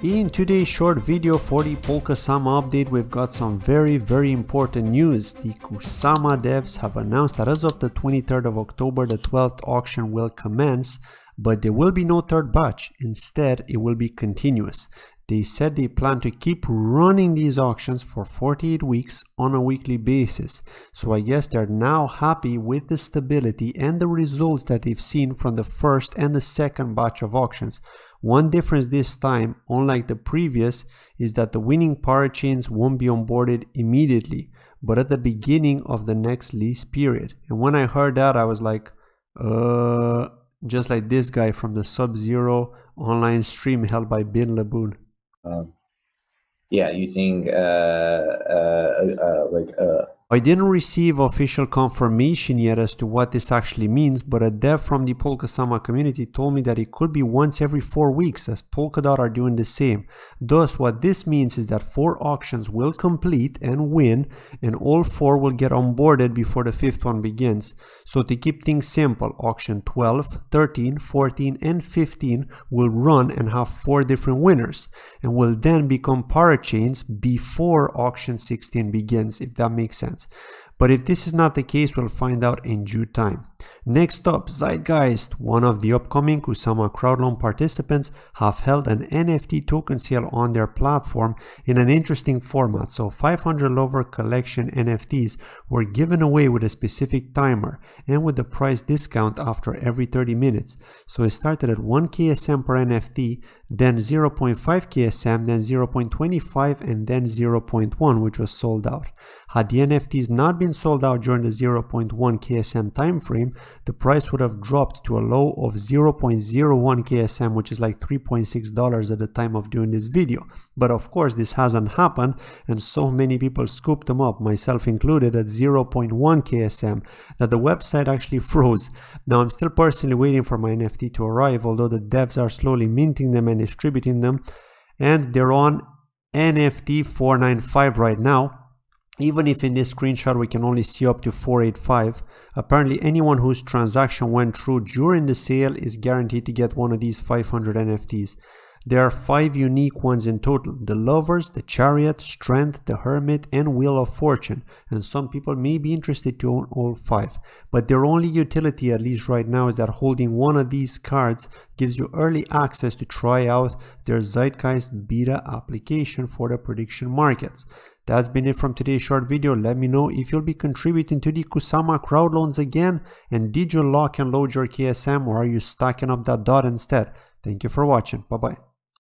In today's short video for the Kusama update, we've got some very important news. The Kusama devs have announced that as of the 23rd of October, the 12th auction will commence, but there will be no third batch. Instead, it will be continuous. They said they plan to keep running these auctions for 48 weeks on a weekly basis. So I guess they're now happy with the stability and the results that they've seen from the first and the second batch of auctions. One difference this time, unlike the previous, is that the winning parachains won't be onboarded immediately, but at the beginning of the next lease period. And when I heard that, I was like, just like this guy from the Sub-Zero online stream held by Bin Laboon. Yeah, using I didn't receive official confirmation yet as to what this actually means, but a dev from the Kusama community told me that it could be once every 4 weeks, as Polkadot are doing the same. Thus, what this means is that 4 auctions will complete and win, and all 4 will get onboarded before the 5th one begins. So to keep things simple, auction 12, 13, 14, and 15 will run and have 4 different winners, and will then become parachains before auction 16 begins, if that makes sense. But if this is not the case, we'll find out in due time. Next up, Zeitgeist, one of the upcoming Kusama crowdloan participants, have held an NFT token sale on their platform in an interesting format. So 500 lover collection NFTs were given away with a specific timer and with the price discount after every 30 minutes. So it started at 1 KSM per NFT, then 0.5 KSM, then 0.25, and then 0.1, which was sold out. Had the NFTs not been sold out during the 0.1 KSM time frame, the price would have dropped to a low of 0.01 KSM, which is like $3.6 at the time of doing this video. But of course, this hasn't happened, and so many people scooped them up, myself included, at 0.1 KSM, that the website actually froze. Now, I'm still personally waiting for my NFT to arrive, although the devs are slowly minting them and distributing them, and they're on NFT 495 right now. Even if in this screenshot we can only see up to 485, apparently anyone whose transaction went through during the sale is guaranteed to get one of these 500 NFTs. There are 5 unique ones in total: the Lovers, the Chariot, Strength, the Hermit, and Wheel of Fortune, and some people may be interested to own all 5. But their only utility, at least right now, is that holding one of these cards gives you early access to try out their Zeitgeist beta application for the prediction markets. That's been it from today's short video. Let me know if you'll be contributing to the Kusama crowd loans again, and did you lock and load your KSM, or are you stacking up that dot instead? Thank you for watching. Bye bye.